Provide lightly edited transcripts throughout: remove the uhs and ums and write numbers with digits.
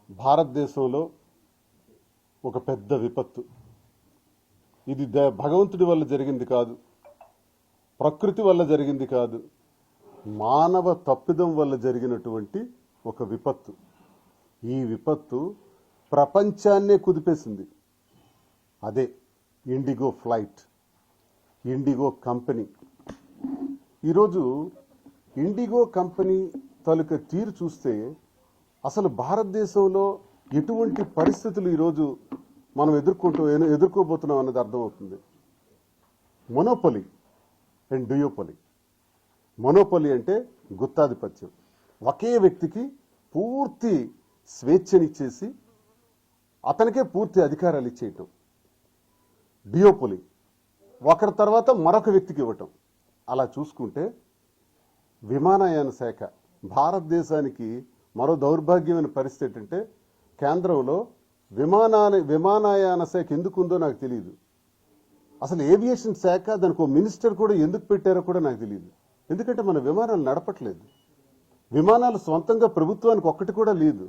భారతదేశంలో ఒక పెద్ద విపత్తు. ఇది భగవంతుడి వల్ల జరిగింది కాదు, ప్రకృతి వల్ల జరిగింది కాదు, మానవ తప్పిదం వల్ల జరిగినటువంటి ఒక విపత్తు. ఈ విపత్తు ప్రపంచాన్నే కుదిపేసింది. అదే ఇండిగో ఫ్లైట్, ఇండిగో కంపెనీ. ఈరోజు ఇండిగో కంపెనీ తాలూకా తీరు చూస్తే అసలు భారతదేశంలో ఎటువంటి పరిస్థితులు ఈరోజు మనం ఎదుర్కోబోతున్నాం అన్నది అర్థమవుతుంది. Monopoly and డ్యూయోపొలి. మొనోపొలి అంటే గుత్తాధిపత్యం, ఒకే వ్యక్తికి పూర్తి స్వేచ్ఛనిచ్చేసి అతనికే పూర్తి అధికారాలు ఇచ్చేయటం. డ్యూయోపొలి ఒకరి తర్వాత మరొక వ్యక్తికి ఇవ్వటం. అలా చూసుకుంటే విమానయాన శాఖ భారతదేశానికి మరో దౌర్భాగ్యమైన పరిస్థితి ఏంటంటే, కేంద్రంలో విమానయాన శాఖ ఎందుకుందో నాకు తెలియదు. అసలు ఏవియేషన్ శాఖ, దానికి ఒక మినిస్టర్ కూడా ఎందుకు పెట్టారో కూడా నాకు తెలియదు. ఎందుకంటే మన విమానాలు నడపట్లేదు. విమానాలు సొంతంగా ప్రభుత్వానికి ఒక్కటి కూడా లేదు,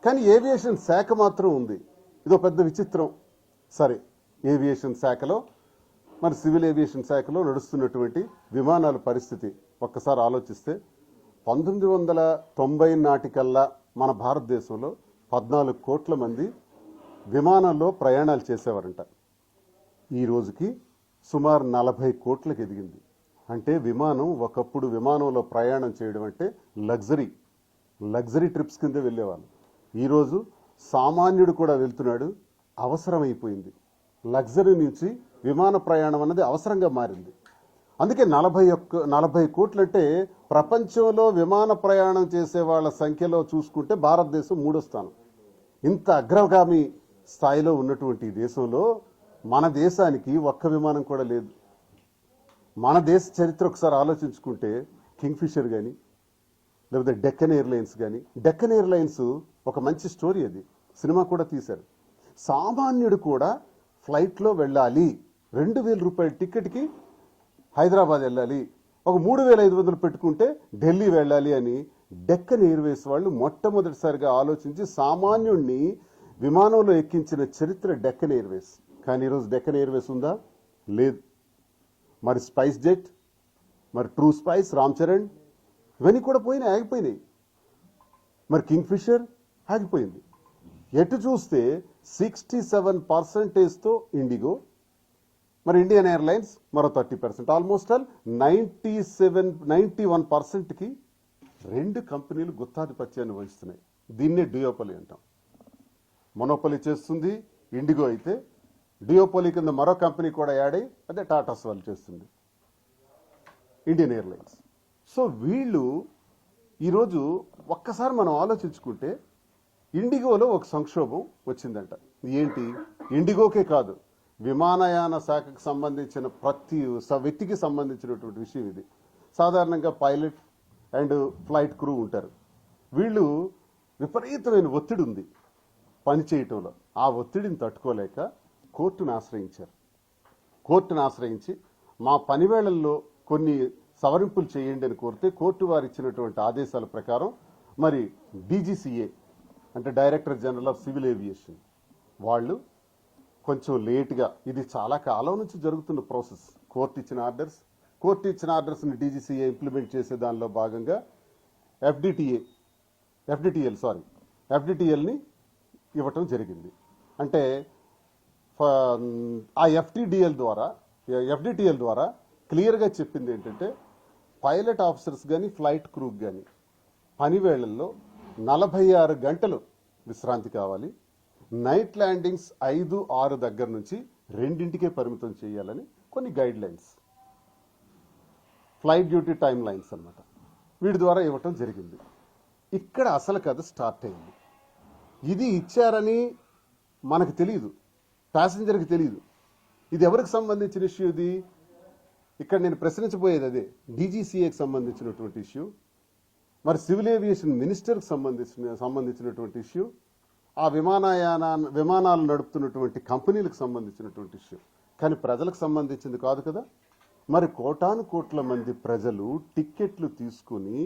కానీ ఏవియేషన్ శాఖ మాత్రం ఉంది. ఇదో పెద్ద విచిత్రం. సరే, ఏవియేషన్ శాఖలో మరి సివిల్ ఏవియేషన్ శాఖలో నడుస్తున్నటువంటి విమానాల పరిస్థితి ఒక్కసారి ఆలోచిస్తే 1990 నాటికల్లా మన భారతదేశంలో 14 కోట్ల మంది విమానంలో ప్రయాణాలు చేసేవారంట. ఈ రోజుకి సుమారు 40 కోట్లకు ఎదిగింది. అంటే ఒకప్పుడు విమానంలో ప్రయాణం చేయడం అంటే లగ్జరీ ట్రిప్స్ కింద వెళ్ళేవాళ్ళు. ఈరోజు సామాన్యుడు కూడా వెళ్తున్నాడు, అవసరమైపోయింది. లగ్జరీ నుంచి విమాన ప్రయాణం అన్నది అవసరంగా మారింది. అందుకే 40 కోట్లు అంటే ప్రపంచంలో విమాన ప్రయాణం చేసే వాళ్ళ సంఖ్యలో చూసుకుంటే భారతదేశం 3వ స్థానం. ఇంత అగ్రగామి స్థాయిలో ఉన్నటువంటి ఈ దేశంలో మన దేశానికి ఒక్క విమానం కూడా లేదు. మన దేశ చరిత్ర ఒకసారి ఆలోచించుకుంటే కింగ్ఫిషర్ కానీ, లేకపోతే డెక్కన్ ఎయిర్లైన్స్ కానీ. డెక్కన్ ఎయిర్లైన్స్ ఒక మంచి స్టోరీ, అది సినిమా కూడా తీశారు. సామాన్యుడు కూడా ఫ్లైట్లో వెళ్ళాలి, 2000 రూపాయల టికెట్కి హైదరాబాద్ వెళ్ళాలి, ఒక 3500 పెట్టుకుంటే ఢిల్లీ వెళ్ళాలి అని డెక్కన్ ఎయిర్వేస్ వాళ్ళు మొట్టమొదటిసారిగా ఆలోచించి సామాన్యుడిని విమానంలో ఎక్కించిన చరిత్ర డెక్కన్ ఎయిర్వేస్. కానీ ఈరోజు డెక్కన్ ఎయిర్వేస్ ఉందా? లేదు. మరి స్పైస్ జెట్, మరి ట్రూ స్పైస్, రామ్ చరణ్, ఇవన్నీ కూడా ఆగిపోయినాయి. మరి కింగ్ఫిషర్ ఆగిపోయింది. ఎటు చూస్తే 67%తో ఇండిగో, మరి ఇండియన్ ఎయిర్లైన్స్ మరో 30%, ఆల్మోస్ట్ ఆల్ 91%కి 2 కంపెనీలు గుత్తాధిపత్యాన్ని వహిస్తున్నాయి. దీన్నే డ్యూయోపొలి అంటాం. మొనోపొలి చేస్తుంది ఇండిగో అయితే, డ్యూయోపొలి కింద మరో కంపెనీ కూడా యాడ్ అయ్యి అదే టాటాస్ వాళ్ళు చేస్తుంది, ఇండియన్ ఎయిర్లైన్స్. సో వీళ్ళు ఈరోజు ఒక్కసారి మనం ఆలోచించుకుంటే ఇండిగోలో ఒక సంక్షోభం వచ్చిందంట. ఏంటి? ఇండిగోకే కాదు, విమానయాన శాఖకు సంబంధించిన ప్రతి వ్యక్తికి సంబంధించినటువంటి విషయం ఇది. సాధారణంగా పైలట్ అండ్ ఫ్లైట్ క్రూ ఉంటారు. వీళ్ళు విపరీతమైన ఒత్తిడి ఉంది పని చేయటంలో. ఆ ఒత్తిడిని తట్టుకోలేక కోర్టును ఆశ్రయించి మా పనివేళల్లో కొన్ని సవరింపులు చేయండి అని కోరితే కోర్టు వారు ఇచ్చినటువంటి ఆదేశాల ప్రకారం మరి డీజీసీఏ అంటే director general of civil aviation వాళ్ళు కొంచెం లేట్గా, ఇది చాలా కాలం నుంచి జరుగుతున్న ప్రాసెస్, కోర్టు ఇచ్చిన ఆర్డర్స్ని డీజీసీఏ ఇంప్లిమెంట్ చేసే దానిలో భాగంగా ఎఫ్డిటిఎల్ని ఇవ్వటం జరిగింది. అంటే ఆ ఎఫ్డిటిఎల్ ద్వారా క్లియర్గా చెప్పింది ఏంటంటే, పైలట్ ఆఫీసర్స్ కానీ ఫ్లైట్ క్రూకి కానీ పనివేళల్లో 46 గంటలు విశ్రాంతి కావాలి. నైట్ ల్యాండింగ్స్ 5-6 దగ్గర నుంచి 2ంటికే పరిమితం చేయాలని కొన్ని guide lines, flight duty time lines అన్నమాట, వీటి ద్వారా ఇవ్వటం జరిగింది. ఇక్కడ అసలు కథ స్టార్ట్ అయింది. ఇది ఇచ్చారని మనకు తెలియదు, ప్యాసింజర్కి తెలియదు. ఇది ఎవరికి సంబంధించిన ఇష్యూ? ఇది ఇక్కడ నేను ప్రశ్నించబోయేది అదే, డీజీసీఏకి సంబంధించినటువంటి ఇష్యూ, మరి సివిల్ ఏవియేషన్ మినిస్టర్కి సంబంధించినటువంటి ఇష్యూ, ఆ విమానాలు నడుపుతున్నటువంటి కంపెనీలకు సంబంధించినటువంటి ఇష్యూ. కానీ ప్రజలకు సంబంధించింది కాదు కదా. మరి కోటాను కోట్ల మంది ప్రజలు టిక్కెట్లు తీసుకుని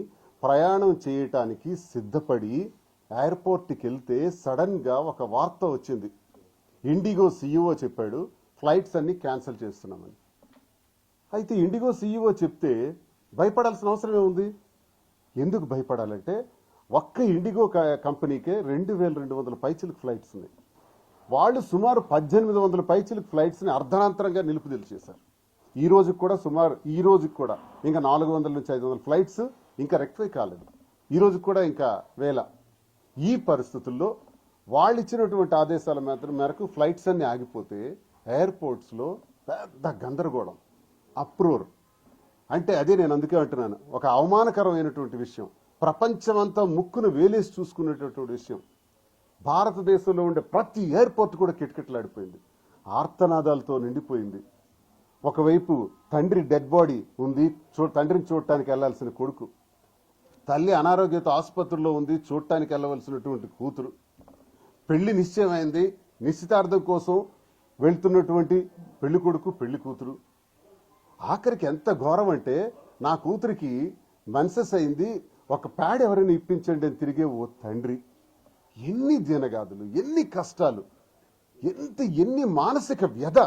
ప్రయాణం చేయటానికి సిద్ధపడి ఎయిర్పోర్ట్కి వెళ్తే సడన్గా ఒక వార్త వచ్చింది. ఇండిగో సీఈఓ చెప్పాడు ఫ్లైట్స్ అన్ని క్యాన్సిల్ చేస్తున్నామని. అయితే ఇండిగో సీఈఓ చెప్తే భయపడాల్సిన అవసరం ఏముంది? ఎందుకు భయపడాలంటే ఒక్క ఇండిగో కంపెనీకే 2200 పైచిలకు ఫ్లైట్స్ ఉన్నాయి. వాళ్ళు సుమారు 1800 పైచిలకు ఫ్లైట్స్ని అర్ధనాంతరంగా నిలుపుదల చేశారు. ఈ రోజుకి కూడా ఇంకా 400 నుంచి 500 ఫ్లైట్స్ ఇంకా రెక్టిఫై కాలేదు. ఈ రోజుకి కూడా ఇంకా వేల. ఈ పరిస్థితుల్లో వాళ్ళు ఇచ్చినటువంటి ఆదేశాల మేరకు ఫ్లైట్స్ అన్ని ఆగిపోతే ఎయిర్పోర్ట్స్లో పెద్ద గందరగోళం, అప్రూవర్. అంటే అదే నేను అందుకే అంటున్నాను, ఒక అవమానకరమైనటువంటి విషయం, ప్రపంచమంతా ముక్కును వేలేసి చూసుకునేటటువంటి విషయం. భారతదేశంలో ఉండే ప్రతి ఎయిర్పోర్ట్ కూడా కిటకిటలాడిపోయింది, ఆర్తనాదాలతో నిండిపోయింది. ఒకవైపు తండ్రి డెడ్ బాడీ ఉంది, తండ్రిని చూడటానికి వెళ్లాల్సిన కొడుకు, తల్లి అనారోగ్యంతో ఆసుపత్రిలో ఉంది, చూడటానికి వెళ్ళవలసినటువంటి కూతురు, పెళ్లి నిశ్చయమైంది, నిశ్చితార్థం కోసం వెళ్తున్నటువంటి పెళ్లి కొడుకు పెళ్లి కూతురు. ఆఖరికి ఎంత ఘోరం అంటే నా కూతురికి మెన్సెస్ అయింది, ఒక ప్యాడ్ ఎవరైనా ఇప్పించండి అని తిరిగే ఓ తండ్రి. ఎన్ని దీనగాదులు, ఎన్ని కష్టాలు, ఎన్ని మానసిక వ్యధ.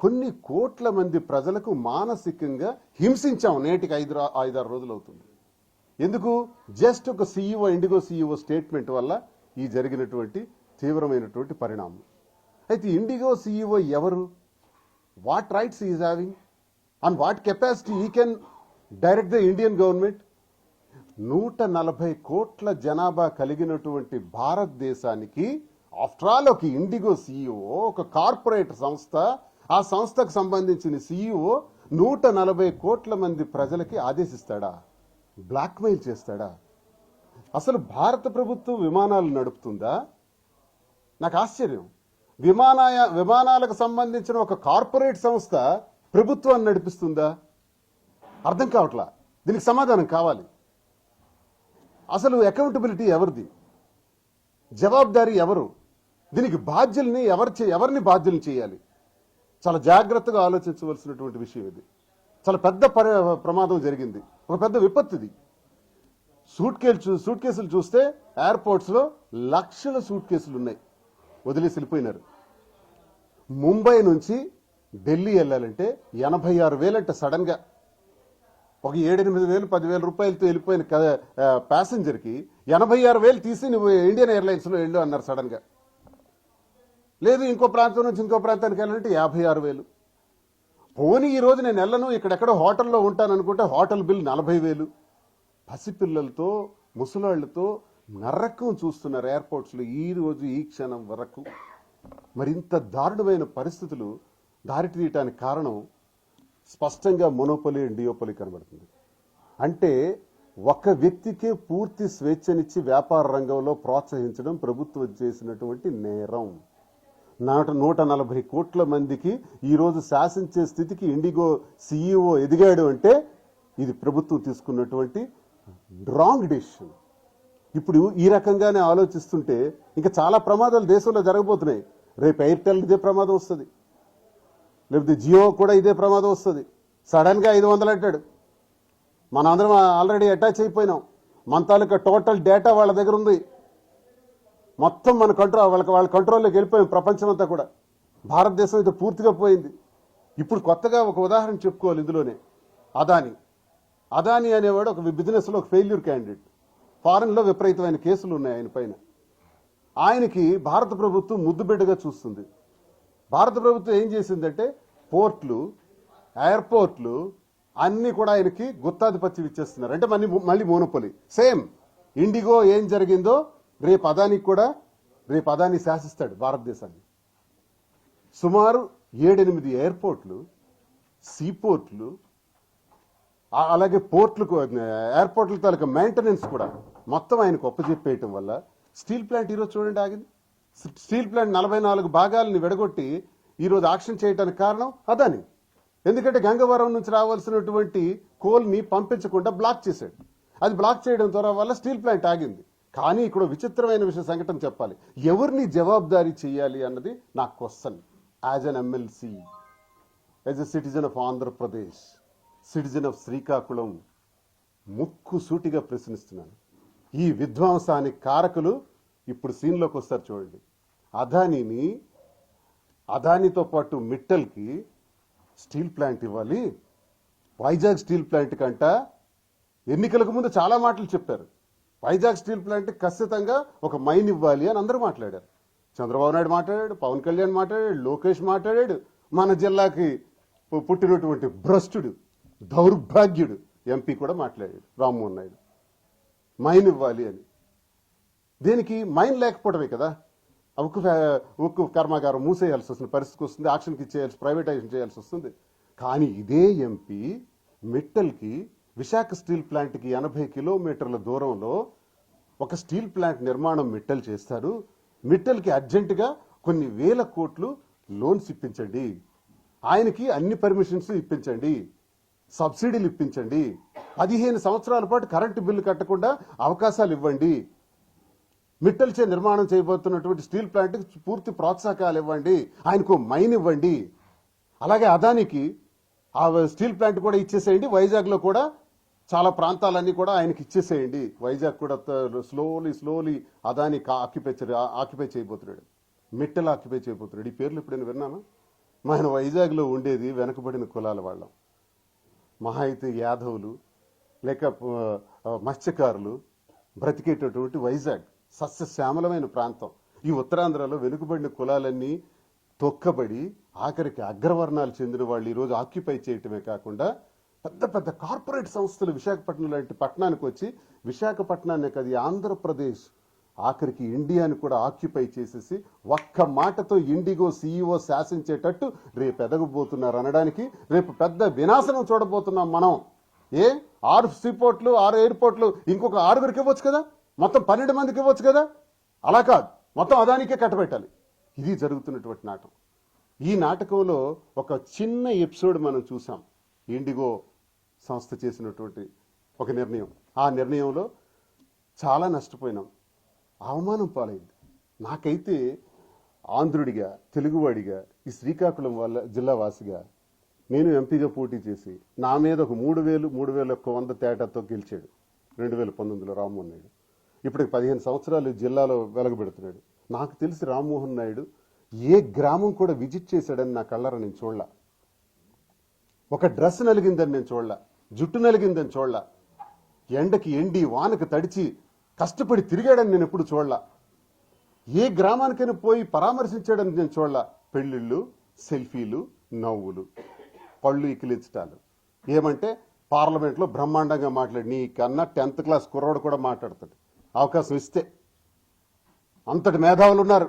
కొన్ని కోట్ల మంది ప్రజలకు మానసికంగా హింసించాం. నేటికి 5-6 రోజులు అవుతుంది. ఎందుకు? జస్ట్ ఒక సీఈఓ, ఇండిగో సీఈఓ స్టేట్మెంట్ వల్ల ఈ జరిగినటువంటి తీవ్రమైనటువంటి పరిణామం. అయితే ఇండిగో సీఈఓ ఎవరు? What rights is having? On what capacity he can direct the Indian government? 140 కోట్ల జనాభా కలిగినటువంటి భారతదేశానికి ఆఫ్టర్ ఆల్ ఒక ఇండిగో సీఈఓ, ఒక కార్పొరేట్ సంస్థ, ఆ సంస్థకు సంబంధించిన సీఈఓ 140 కోట్ల మంది ప్రజలకి ఆదేశిస్తాడా? బ్లాక్మెయిల్ చేస్తాడా? అసలు భారత ప్రభుత్వం విమానాలు నడుపుతుందా? నాకు ఆశ్చర్యం. విమానాలకు సంబంధించిన ఒక కార్పొరేట్ సంస్థ ప్రభుత్వాన్ని నడిపిస్తుందా? అర్థం కావట్లా. దీనికి సమాధానం కావాలి. అసలు అకౌంటబిలిటీ ఎవరిది? జవాబుదారీ ఎవరు? దీనికి బాధ్యుల్ని ఎవరిని బాధ్యుల్ని చేయాలి? చాలా జాగ్రత్తగా ఆలోచించవలసినటువంటి విషయం ఇది. చాలా పెద్ద ప్రమాదం జరిగింది, ఒక పెద్ద విపత్తుది. సూట్ కేసులు చూస్తే ఎయిర్పోర్ట్స్లో లక్షల సూట్ కేసులు ఉన్నాయి, వదిలేసి వెళ్ళిపోయినారు. ముంబై నుంచి ఢిల్లీ వెళ్ళాలంటే 86,000 అంటే సడన్గా ఒక 7-8 10,000 రూపాయలతో వెళ్ళిపోయిన ప్యాసింజర్కి 86,000 తీసి నువ్వు ఇండియన్ ఎయిర్లైన్స్లో వెళ్ళు అన్నారు సడన్గా. లేదు ఇంకో ప్రాంతం నుంచి ఇంకో ప్రాంతానికి వెళ్ళాలంటే 56,000. పోనీ ఈరోజు నేను వెళ్ళను, ఇక్కడెక్కడో హోటల్లో ఉంటాను అనుకుంటే హోటల్ బిల్ 40,000. పసిపిల్లలతో ముసలాళ్లతో నరకం చూస్తున్నారు ఎయిర్పోర్ట్స్లో ఈ రోజు ఈ క్షణం వరకు. మరింత దారుణమైన పరిస్థితులు దారి తీయటానికి కారణం స్పష్టంగా మొనోపొలి అండ్ డియోపొలి కనబడుతుంది. అంటే ఒక వ్యక్తికే పూర్తి స్వేచ్ఛనిచ్చి వ్యాపార రంగంలో ప్రోత్సహించడం ప్రభుత్వం చేసినటువంటి నేరం. 140 కోట్ల మందికి ఈరోజు శాసించే స్థితికి ఇండిగో సీఈఓ ఎదిగాడు అంటే ఇది ప్రభుత్వం తీసుకున్నటువంటి రాంగ్ డెసిషన్. ఇప్పుడు ఈ రకంగానే ఆలోచిస్తుంటే ఇంకా చాలా ప్రమాదాలు దేశంలో జరగబోతున్నాయి. రేపు ఎయిర్టెల్ ఇదే ప్రమాదం వస్తుంది, లేకపోతే జియో కూడా ఇదే ప్రమాదం వస్తుంది. సడన్గా 500 అంటాడు. మనందరం ఆల్రెడీ అటాచ్ అయిపోయినాం. మన తాలూకా టోటల్ డేటా వాళ్ళ దగ్గర ఉంది. మొత్తం మన వాళ్ళ కంట్రోల్లోకి వెళ్ళిపోయాం. ప్రపంచం అంతా కూడా, భారతదేశం అయితే పూర్తిగా పోయింది. ఇప్పుడు కొత్తగా ఒక ఉదాహరణ చెప్పుకోవాలి ఇందులోనే. అదానీ అనేవాడు ఒక బిజినెస్లో ఒక ఫెయిల్యూర్ క్యాండిడేట్. ఫారెన్లో విపరీతమైన కేసులు ఉన్నాయి ఆయన పైన. ఆయనకి భారత ప్రభుత్వం ముద్దుబిడ్డగా చూస్తుంది. భారత ప్రభుత్వం ఏం చేసిందంటే పోర్ట్లు, ఎయిర్పోర్ట్లు అన్నీ కూడా ఆయనకి గుత్తాధిపత్యం ఇచ్చేస్తున్నారు. అంటే మళ్ళీ మోనోపొలి. సేమ్ ఇండిగో ఏం జరిగిందో రేపు అదానీ శాసిస్తాడు భారతదేశాన్ని. సుమారు 7-8 ఎయిర్పోర్ట్లు, సీపోర్ట్లు, అలాగే పోర్ట్లకు ఎయిర్పోర్ట్ల తాలూకా మెయింటెనెన్స్ కూడా మొత్తం ఆయనకు ఒప్పజెప్పేయటం వల్ల స్టీల్ ప్లాంట్ ఈరోజు చూడండి ఆగింది. స్టీల్ ప్లాంట్ 44 భాగాలని విడగొట్టి ఈరోజు ఆక్షన్ చేయడానికి కారణం అదాని. ఎందుకంటే గంగవరం నుంచి రావాల్సినటువంటి కోల్ని పంపించకుండా బ్లాక్ చేశాడు. అది బ్లాక్ చేయడం ద్వారా వల్ల స్టీల్ ప్లాంట్ ఆగింది. కానీ ఇక్కడ విచిత్రమైన సంఘటన చెప్పాలి. ఎవరిని జవాబుదారీ చేయాలి అన్నది నా question. As an MLC, as a citizen of Andhra Pradesh, citizen of Srikakulam, ముక్కు సూటిగా ప్రశ్నిస్తున్నాను. ఈ విధ్వంసానికి కారకులు ఇప్పుడు సీన్లోకి వస్తారు చూడండి. అదానితో పాటు మిట్టల్కి స్టీల్ ప్లాంట్ ఇవ్వాలి. వైజాగ్ స్టీల్ ప్లాంట్ కంట ఎన్నికలకు ముందు చాలా మాటలు చెప్పారు. వైజాగ్ స్టీల్ ప్లాంట్ ఖచ్చితంగా ఒక మైన్ ఇవ్వాలి అని అందరూ మాట్లాడారు. చంద్రబాబు నాయుడు మాట్లాడాడు, పవన్ కళ్యాణ్ మాట్లాడాడు, లోకేష్ మాట్లాడాడు, మన జిల్లాకి పుట్టినటువంటి భ్రష్టుడు, దౌర్భాగ్యుడు ఎంపీ కూడా మాట్లాడాడు, రామ్మోహన్ నాయుడు. మైన్ ఇవ్వాలి అని. దేనికి? మైన్ లేకపోవడమే కదా. ఉక్కు కర్మాగారం మూసేయాల్సి వస్తుంది, పరిస్థితికి వస్తుంది, ఆక్షన్కి ఇచ్చేయాల్సి, ప్రైవేటైజేషన్ చేయాల్సి వస్తుంది. కానీ ఇదే ఎంపీ మిట్టల్కి, విశాఖ స్టీల్ ప్లాంట్కి 80 కిలోమీటర్ల దూరంలో ఒక స్టీల్ ప్లాంట్ నిర్మాణం మిట్టల్ చేస్తారు. మిట్టల్కి అర్జెంటుగా కొన్ని వేల కోట్లు లోన్స్ ఇప్పించండి, ఆయనకి అన్ని పర్మిషన్స్ ఇప్పించండి, సబ్సిడీలు ఇప్పించండి, 15 సంవత్సరాల పాటు కరెంటు బిల్లు కట్టకుండా అవకాశాలు ఇవ్వండి, మిట్టల్ చే నిర్మాణం చేయబోతున్నటువంటి స్టీల్ ప్లాంట్కి పూర్తి ప్రోత్సాహకాలు ఇవ్వండి, ఆయనకు మైన్ ఇవ్వండి. అలాగే అదానికి ఆ స్టీల్ ప్లాంట్ కూడా ఇచ్చేసేయండి, వైజాగ్లో కూడా చాలా ప్రాంతాలన్నీ కూడా ఆయనకి ఇచ్చేసేయండి. వైజాగ్ కూడా స్లోలీ అదాని ఆక్యుపై చేయబోతున్నాడు, మిట్టల్ ఆక్యుపై చేయబోతున్నాడు. ఈ పేర్లు ఎప్పుడైనా విన్నామా? మన వైజాగ్లో ఉండేది వెనకబడిన కులాల వాళ్ళం, మహా అయితే యాదవులు లేక మత్స్యకారులు బ్రతికేటటువంటి వైజాగ్ సస్యశ్యామలమైన ప్రాంతం. ఈ ఉత్తరాంధ్రలో వెనుకబడిన కులాలన్నీ తొక్కబడి ఆఖరికి అగ్రవర్ణాలు చెందిన వాళ్ళు ఈరోజు ఆక్యుపై చేయటమే కాకుండా పెద్ద పెద్ద కార్పొరేట్ సంస్థలు విశాఖపట్నం లాంటి పట్టణానికి వచ్చి విశాఖపట్నాన్ని కాదు, ఆంధ్రప్రదేశ్ ఆఖరికి ఇండియాని కూడా ఆక్యుపై చేసేసి ఒక్క మాటతో ఇండిగో CEO శాసించేటట్టు రేపు ఎదగబోతున్నారు అనడానికి రేపు పెద్ద వినాశనం చూడబోతున్నాం మనం. 6 సీపోర్ట్లు 6 ఎయిర్పోర్ట్లు ఇంకొక 6గురికి ఇవ్వచ్చు కదా, మొత్తం 12 మందికి ఇవ్వచ్చు కదా. అలా కాదు, మొత్తం అదానికే కట్టబెట్టాలి. ఇది జరుగుతున్నటువంటి నాటకం. ఈ నాటకంలో ఒక చిన్న ఎపిసోడ్ మనం చూసాం. ఇండిగో సంస్థ చేసినటువంటి ఒక నిర్ణయం, ఆ నిర్ణయంలో చాలా నష్టపోయినాం, అవమానం పాలైంది. నాకైతే ఆంధ్రుడిగా, తెలుగువాడిగా, ఈ శ్రీకాకుళం జిల్లా వాసిగా నేను ఎంపీగా పోటీ చేసి నా మీద ఒక 3,100 తేడాతో గెలిచాడు 2019లో రామ్మోహన్ నాయుడు. ఇప్పటికి 15 సంవత్సరాలు జిల్లాలో వెలగబెడుతున్నాడు. నాకు తెలిసి రామ్మోహన్ నాయుడు ఏ గ్రామం కూడా విజిట్ చేశాడని నా కళ్ళారా నేను చూడలా. ఒక డ్రెస్ నలిగిందని నేను చూడలా, జుట్టు నలిగిందని చూడలా, ఎండకి ఎండి వానకు తడిచి కష్టపడి తిరిగాడని నేను ఎప్పుడు చూడలా. ఏ గ్రామానికైనా పోయి పరామర్శించాడని నేను చూడలా. పెళ్లిళ్ళు, సెల్ఫీలు, నవ్వులు, పళ్ళు ఇకిలించటాలు. ఏమంటే పార్లమెంట్లో బ్రహ్మాండంగా మాట్లాడి నీ కన్నా 10th క్లాస్ కుర్రోడు కూడా మాట్లాడతాడు అవకాశం ఇస్తే. అంతటి మేధావులు ఉన్నారు,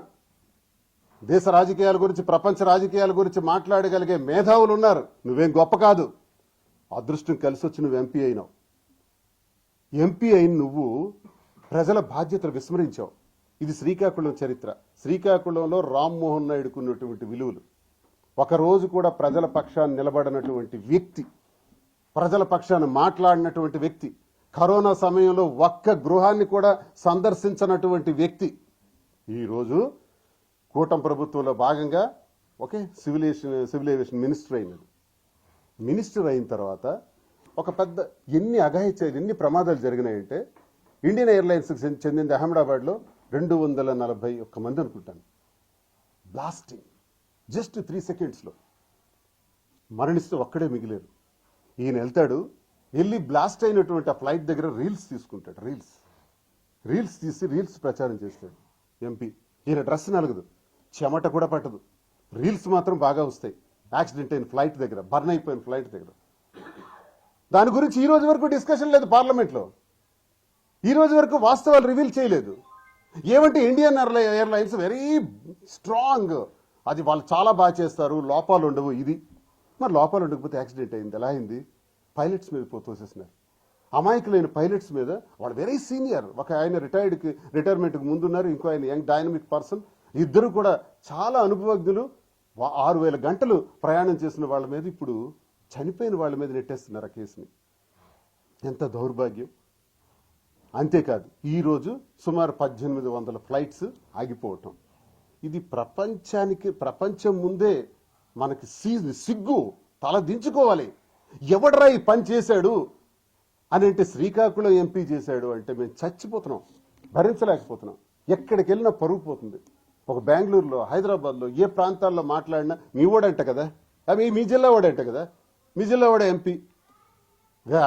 దేశ రాజకీయాల గురించి, ప్రపంచ రాజకీయాల గురించి మాట్లాడగలిగే మేధావులు ఉన్నారు. నువ్వేం గొప్ప కాదు, అదృష్టం కలిసి వచ్చి నువ్వు ఎంపీ అయినావు. ఎంపీ అయిన నువ్వు ప్రజల బాధ్యతలు విస్మరించావు. ఇది శ్రీకాకుళం చరిత్ర. శ్రీకాకుళంలో రామ్మోహన్ నాయుడుకు ఉన్నటువంటి విలువలు. ఒకరోజు కూడా ప్రజల పక్షాన్ని నిలబడినటువంటి వ్యక్తి, ప్రజల పక్షాన్ని మాట్లాడినటువంటి వ్యక్తి, కరోనా సమయంలో ఒక్క గృహాన్ని కూడా సందర్శించినటువంటి వ్యక్తి ఈరోజు కూటమి ప్రభుత్వంలో భాగంగా సివిల్ ఏవియేషన్ మినిస్టర్ అయినాడు. మినిస్టర్ అయిన తర్వాత ఒక పెద్ద ఎన్ని అఘాయిత్యాలు, ఎన్ని ప్రమాదాలు జరిగినాయంటే, ఇండియన్ ఎయిర్లైన్స్కి చెందింది అహ్మదాబాద్లో 241 మంది అనుకుంటాను బ్లాస్టింగ్ జస్ట్ 3 సెకండ్స్లో మరణిస్తూ ఒక్కడే మిగిలేరు. ఈయన వెళ్తాడు, వెళ్ళి బ్లాస్ట్ అయినటువంటి ఆ ఫ్లైట్ దగ్గర రీల్స్ తీసుకుంటాడు. రీల్స్ తీసి రీల్స్ ప్రచారం చేస్తాడు ఎంపీ. ఈయన డ్రెస్ నలగదు, చెమట కూడా పట్టదు, రీల్స్ మాత్రం బాగా వస్తాయి. యాక్సిడెంట్ అయిన ఫ్లైట్ దగ్గర, బర్న్ అయిపోయిన ఫ్లైట్ దగ్గర. దాని గురించి ఈ రోజు వరకు డిస్కషన్ లేదు పార్లమెంట్లో. ఈ రోజు వరకు వాస్తవాలు రివీల్ చేయలేదు. ఏమంటే ఇండియన్ ఎయిర్లైన్స్ వెరీ స్ట్రాంగ్, అది వాళ్ళు చాలా బాగా చేస్తారు, లోపాలు ఉండవు. ఇది మరి లోపాలు ఉండకపోతే యాక్సిడెంట్ అయింది, ఎలా అయింది? పైలట్స్ మీద తోసేసినారు. అమాయకులైన పైలట్స్ మీద. వాళ్ళు వెరీ సీనియర్, ఒక ఆయన రిటైర్మెంట్కి ముందున్నారు, ఇంకో ఆయన యంగ్ డైనమిక్ పర్సన్. ఇద్దరు కూడా చాలా అనుభవజ్ఞులు. 6,000 గంటలు ప్రయాణం చేసిన వాళ్ళ మీద ఇప్పుడు చనిపోయిన వాళ్ళ మీద నెట్టేస్తున్నారు ఆ కేసుని. ఎంత దౌర్భాగ్యం. అంతేకాదు, ఈరోజు సుమారు 1800 ఫ్లైట్స్ ఆగిపోవటం. ఇది ప్రపంచం ముందే మనకి సిగ్గు, తల దించుకోవాలి. ఎవడరా ఈ పని చేశాడు అని అంటే శ్రీకాకుళం ఎంపీ చేశాడు అంటే మేము చచ్చిపోతున్నాం, భరించలేకపోతున్నాం. ఎక్కడికి వెళ్ళినా పరుగు పోతుంది. ఒక బెంగళూరులో, హైదరాబాద్లో, ఏ ప్రాంతాల్లో మాట్లాడినా మీ ఓడంట కదా, అవి మీ జిల్లా ఓడంట కదా, మీ జిల్లా ఓడ ఎంపీ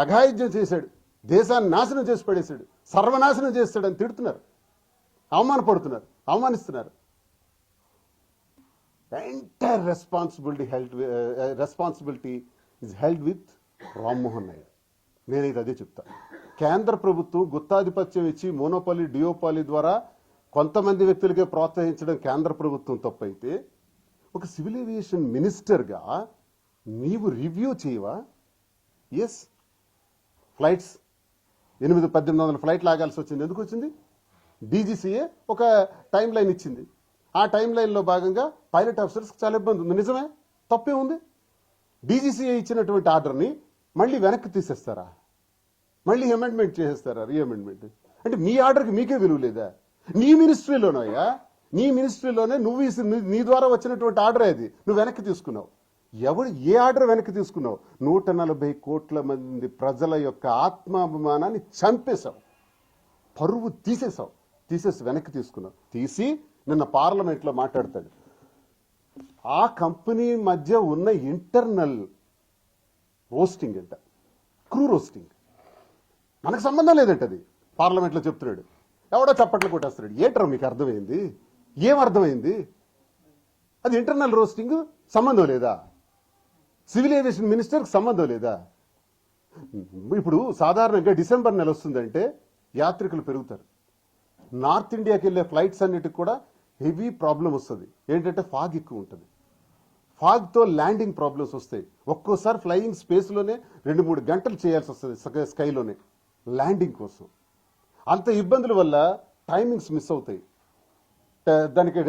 అఘాయిత్యం చేశాడు, దేశాన్ని నాశనం చేసి పడేశాడు, సర్వనాశనం చేస్తాడని తిడుతున్నారు, అవమానపడుతున్నారు, అవమానిస్తున్నారు. Entire responsibility is held with Rammohan Naidu. నేనైతే అదే చెప్తా. కేంద్ర ప్రభుత్వం గుత్తాధిపత్యం ఇచ్చి మోనోపాలీ, డియోపాలీ ద్వారా కొంతమంది వ్యక్తులకే ప్రోత్సహించడం కేంద్ర ప్రభుత్వం తప్పైతే, ఒక సివిల్ ఏవియేషన్ మినిస్టర్గా నీవు రివ్యూ చేయవా? ఎస్, ఫ్లైట్స్ 1800 ఫ్లైట్లు ఆగాల్సి వచ్చింది. ఎందుకు వచ్చింది? డీజీసీఏ ఒక టైం లైన్ ఇచ్చింది. ఆ టైం లైన్లో భాగంగా పైలట్ ఆఫీసర్స్కి చాలా ఇబ్బంది ఉంది. నిజమే, తప్పే ఉంది. డీజీసీఏ ఇచ్చినటువంటి ఆర్డర్ని మళ్ళీ వెనక్కి తీసేస్తారా? మళ్ళీ అమెండ్మెంట్ చేసేస్తారా? రీఅమెండ్మెంట్ అంటే మీ ఆర్డర్కి మీకే విలువ లేదా? నీ మినిస్ట్రీలోనయ్యా, నీ మినిస్ట్రీలోనే నీ ద్వారా వచ్చినటువంటి ఆర్డర్ అది నువ్వు వెనక్కి తీసుకున్నావు. ఏ ఆర్డర్ వెనక్కి తీసుకున్నావు? 140 కోట్ల మంది ప్రజల యొక్క ఆత్మాభిమానాన్ని చంపేశావు, పరువు తీసేసి వెనక్కి తీసుకున్నావు. తీసి నిన్న పార్లమెంట్లో మాట్లాడతాడు. ఆ కంపెనీ మధ్య ఉన్న ఇంటర్నల్ రోస్టింగ్ అంట, క్రూ రోస్టింగ్, మనకు సంబంధం లేదంట. అది పార్లమెంట్లో చెప్తున్నాడు. ఎవడో చప్పట్లు కొట్టేస్తున్నాడు. ఏంటో మీకు అర్థమైంది? ఏమర్థమైంది? అది ఇంటర్నల్ రోస్టింగ్ సంబంధం లేదా? సివిల్ ఏవియేషన్ మినిస్టర్కి సంబంధం లేదా? ఇప్పుడు సాధారణంగా డిసెంబర్ నెల వస్తుందంటే యాత్రికులు పెరుగుతారు. నార్త్ ఇండియాకి వెళ్ళే ఫ్లైట్స్ అన్నిటికి కూడా హెవీ ప్రాబ్లం వస్తుంది. ఏంటంటే ఫాగ్ ఎక్కువ ఉంటుంది. ఫాగ్తో ల్యాండింగ్ ప్రాబ్లమ్స్ వస్తాయి. ఒక్కోసారి ఫ్లయింగ్ స్పేస్లోనే 2-3 గంటలు చేయాల్సి వస్తుంది స్కైలోనే ల్యాండింగ్ కోసం. అంత ఇబ్బందుల వల్ల టైమింగ్స్ మిస్ అవుతాయి. దానికి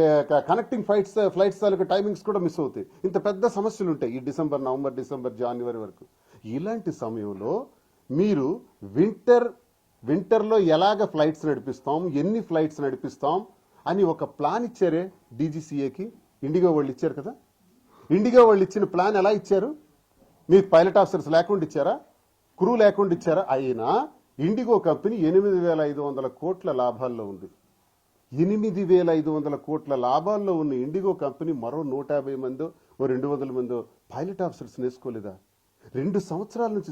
కనెక్టింగ్ ఫ్లైట్స్ తాలూకు టైమింగ్స్ కూడా మిస్ అవుతాయి. ఇంత పెద్ద సమస్యలు ఉంటాయి ఈ నవంబర్, డిసెంబర్, జనవరి వరకు. ఇలాంటి సమయంలో మీరు వింటర్లో ఎలాగ ఫ్లైట్స్ నడిపిస్తాం, ఎన్ని ఫ్లైట్స్ నడిపిస్తాం అని ఒక ప్లాన్ ఇచ్చారే డీజీసీఏకి. ఇండిగో వాళ్ళు ఇచ్చారు కదా. ఇండిగో వాళ్ళు ఇచ్చిన ప్లాన్ ఎలా ఇచ్చారు? మీకు పైలట్ ఆఫీసర్స్ లేకుండా ఇచ్చారా? క్రూ లేకుండా ఇచ్చారా? అయినా ఇండిగో కంపెనీ 8,500 కోట్ల లాభాల్లో ఉంది. 8,500 కోట్ల లాభాల్లో ఉన్న ఇండిగో కంపెనీ మరో 150 మందో 200 మందో పైలట్ ఆఫీసర్స్ వేసుకోలేదా? 2 సంవత్సరాల నుంచి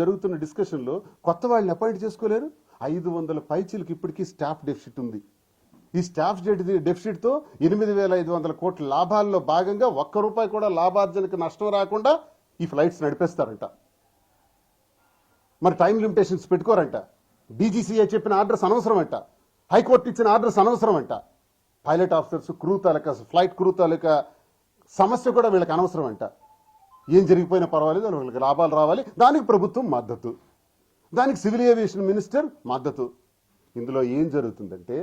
జరుగుతున్న డిస్కషన్లో కొత్త వాళ్ళని అపాయింట్ చేసుకోలేరు. 500 పైచీలకు ఇప్పటికీ స్టాఫ్ డెఫిసిట్ ఉంది. ఈ స్టాఫ్ డెఫిసిట్తో 8,500 కోట్ల లాభాల్లో భాగంగా ₹1 కూడా లాభార్జనకు నష్టం రాకుండా ఈ ఫ్లైట్స్ నడిపేస్తారంట. మరి టైం లిమిటేషన్స్ పెట్టుకోరంట. డీజీసీఏ చెప్పిన ఆర్డర్స్ అనవసరం అంట. హైకోర్టు ఇచ్చిన ఆర్డర్స్ అనవసరం అంట. పైలట్ ఆఫీసర్స్, ఫ్లైట్ క్రూ తాలూకా సమస్య కూడా వీళ్ళకి అనవసరం అంట. ఏం జరిగిపోయినా పర్వాలేదు, వీళ్ళకి లాభాలు రావాలి, దానికి ప్రభుత్వం మద్దతు, దానికి సివిల్ ఏవియేషన్ మినిస్టర్ మద్దతు. ఇందులో ఏం జరుగుతుందంటే,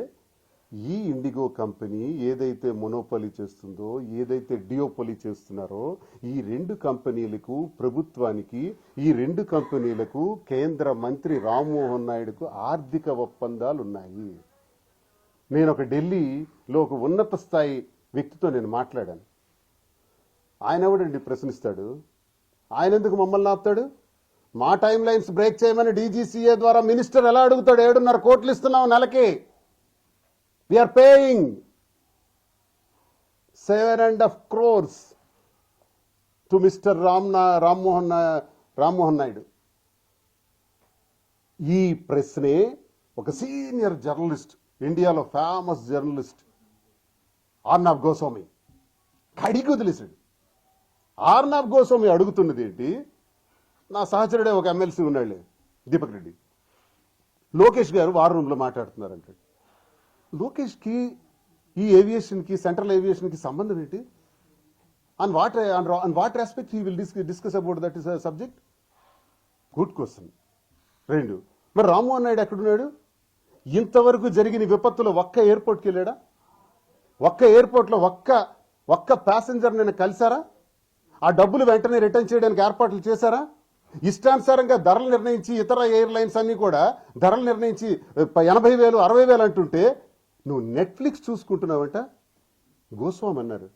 ఈ ఇండిగో కంపెనీ ఏదైతే మొనోపొలీ చేస్తుందో, ఏదైతే డియోపొలీ చేస్తున్నారో, ఈ 2 కంపెనీలకు, ప్రభుత్వానికి, ఈ 2 కంపెనీలకు కేంద్ర మంత్రి రామ్మోహన్ నాయుడుకు ఆర్థిక ఒప్పందాలు ఉన్నాయి. నేను ఒక ఢిల్లీలో ఒక ఉన్నత స్థాయి వ్యక్తితో నేను మాట్లాడాను. ఆయన ఎవడండి ప్రశ్నిస్తాడు? ఆయన ఎందుకు మమ్మల్ని ఆపుతాడు? మా టైం లైన్స్ బ్రేక్ చేయమని డీజీసీఏ ద్వారా మినిస్టర్ ఎలా అడుగుతాడు? 7.5 కోట్లు ఇస్తున్నాం నెలకి. We are paying 7.5 crores to Mr. Rammohan Naidu. ఈ ప్రశ్నే ఒక సీనియర్ జర్నలిస్ట్, ఇండియాలో ఫేమస్ జర్నలిస్ట్ ఆర్నాబ్ గోస్వామి కడిగి వదిలేశాడు. ఆర్నాబ్ గోస్వామి అడుగుతున్నది ఏంటి? నా సహచరుడే ఒక ఎమ్మెల్సీ ఉన్నాడులే, దీపక్ రెడ్డి, లోకేష్ గారు వార్ రూమ్లో మాట్లాడుతున్నారంటే, లోకేష్కి ఈ ఏవియేషన్కి, సెంట్రల్ ఏవియేషన్కి సంబంధం ఏంటి? On what respect he will discuss about that is subject? Good question. 2, మరి రామ్మోహన్ నాయుడు ఎక్కడున్నాడు? ఇంతవరకు జరిగిన విపత్తులో ఒక్క ఎయిర్పోర్ట్కి వెళ్ళాడా? ఒక్క ఎయిర్పోర్ట్లో ఒక్క ప్యాసింజర్ నేను కలిసారా? ఆ డబ్బులు వెంటనే రిటర్న్ చేయడానికి ఏర్పాట్లు చేశారా? ఇష్టానుసారంగా ధరలు నిర్ణయించి, ఇతర ఎయిర్లైన్స్ అన్ని కూడా ధరలు నిర్ణయించి 80,000, 60,000 అంటుంటే నువ్వు నెట్ఫ్లిక్స్ చూసుకుంటున్నావంట గోస్వామి అన్నారు.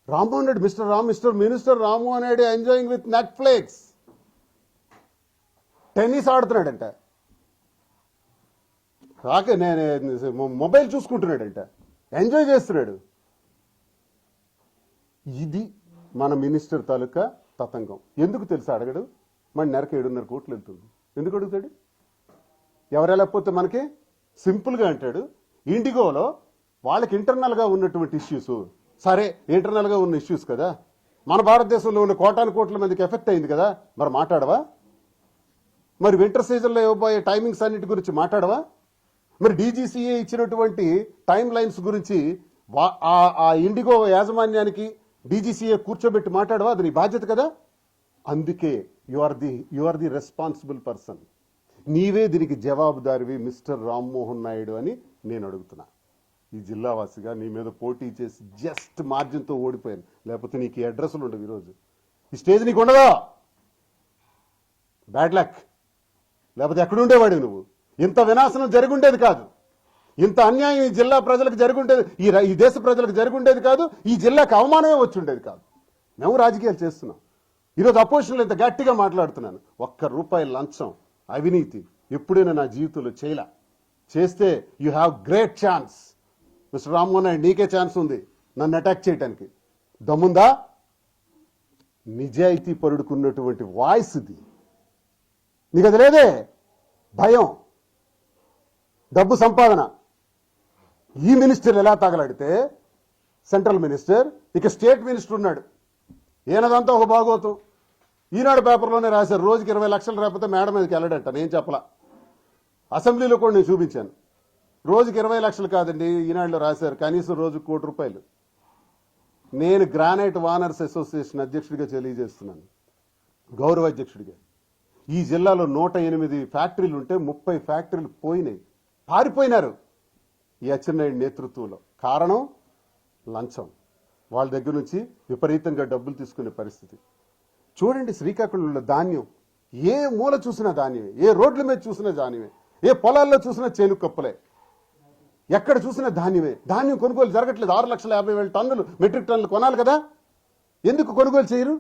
Rammohan Reddy, minister Rammohan Reddy enjoying with Netflix. Tennis ఆడుతున్నాడంట. కాక మొబైల్ చూసుకుంటున్నాడంట, ఎంజాయ్ చేస్తున్నాడు. ఇది మన మినిస్టర్ తాలూకా తతంగం. ఎందుకు తెలుసా అడగడు? మన నెలకు 7.5 కోట్లు వెళ్తుంది. ఎందుకు అడుగుతాడు? ఎవరు వెళ్ళకపోతే మనకి సింపుల్గా అంటాడు, ఇండిగోలో వాళ్ళకి ఇంటర్నల్గా ఉన్నటువంటి ఇష్యూస్, సరే ఇంటర్నల్గా ఉన్న ఇష్యూస్ కదా, మన భారతదేశంలో ఉన్న కోట్ల మందికి ఎఫెక్ట్ అయింది కదా, మరి మాట్లాడవా? మరి వింటర్ సీజన్లో ఇవ్వబోయే టైమింగ్స్ అన్నిటి గురించి మాట్లాడవా? మరి డీజీసీఏ ఇచ్చినటువంటి టైం లైన్స్ గురించి ఆ ఇండిగో యాజమాన్యానికి డీజీసీఏ కూర్చోబెట్టి మాట్లాడవా? అది నీ బాధ్యత కదా. అందుకే you are the responsible person. నీవే దీనికి జవాబుదారివి మిస్టర్ రామ్మోహన్ నాయుడు అని నేను అడుగుతున్నా. ఈ జిల్లావాసిగా నీ మీద పోటీ చేసి జస్ట్ మార్జిన్తో ఓడిపోయాను, లేకపోతే నీకు ఈ అడ్రస్లు ఉండవు ఈరోజు. ఈ స్టేజ్ నీకు ఉండదా? Bad luck. లేకపోతే ఎక్కడుండేవాడు నువ్వు? ఇంత వినాశనం జరుగుండేది కాదు, ఇంత అన్యాయం ఈ జిల్లా ప్రజలకు జరుగుండేది, ఈ దేశ ప్రజలకు జరుగుండేది కాదు, ఈ జిల్లాకు అవమానమే వచ్చి ఉండేది కాదు. మేము రాజకీయాలు చేస్తున్నాం. ఈరోజు అపోజిషన్లో ఇంత గట్టిగా మాట్లాడుతున్నాను. ₹1 లంచం అవినీతి ఎప్పుడైనా నా జీవితంలో చేస్తే you have great chance. Mister Rammohan Naidu, నీకే ఛాన్స్ ఉంది నన్ను అటాక్ చేయడానికి. దమ్ముందా? నిజాయితీ పరుడుకున్నటువంటి వాయిస్ ఇది. నీకు అది లేదే. భయం, డబ్బు సంపాదన. ఈ మినిస్టర్ ఎలా తగలాడితే సెంట్రల్ మినిస్టర్, ఇక స్టేట్ మినిస్టర్ ఉన్నాడు, ఈయనదంతా ఒక భాగోతం. ఈనాడు పేపర్లోనే రాశారు, రోజుకి 20 లక్షలు రాకపోతే మేడ మీదకి వెళ్ళడంట. నేను చెప్పలా, అసెంబ్లీలో కూడా నేను చూపించాను. రోజుకి 20 లక్షలు కాదండి, ఈనాడులో రాశారు, కనీసం రోజుకి ₹1,00,00,000. నేను గ్రానైట్ వానర్స్ అసోసియేషన్ అధ్యక్షుడిగా తెలియజేస్తున్నాను, గౌరవ అధ్యక్షుడిగా. ఈ జిల్లాలో 108 ఫ్యాక్టరీలు ఉంటే 30 ఫ్యాక్టరీలు పోయినాయి, పారిపోయినారు ఈ అచ్చెన్నాయుడు నేతృత్వంలో. కారణం లంచం. వాళ్ళ దగ్గర నుంచి విపరీతంగా డబ్బులు తీసుకునే పరిస్థితి. చూడండి, శ్రీకాకుళంలో ధాన్యం ఏ మూల చూసినా ధాన్యమే, ఏ రోడ్ల మీద చూసినా ధాన్యమే, ఏ పొలాల్లో చూసినా చేను కప్పలే, ఎక్కడ చూసినా ధాన్యమే. ధాన్యం కొనుగోలు జరగట్లేదు. 6,50,000 టన్నులు, మెట్రిక్ టన్నులు కొనాలి కదా, ఎందుకు కొనుగోలు చేయరు?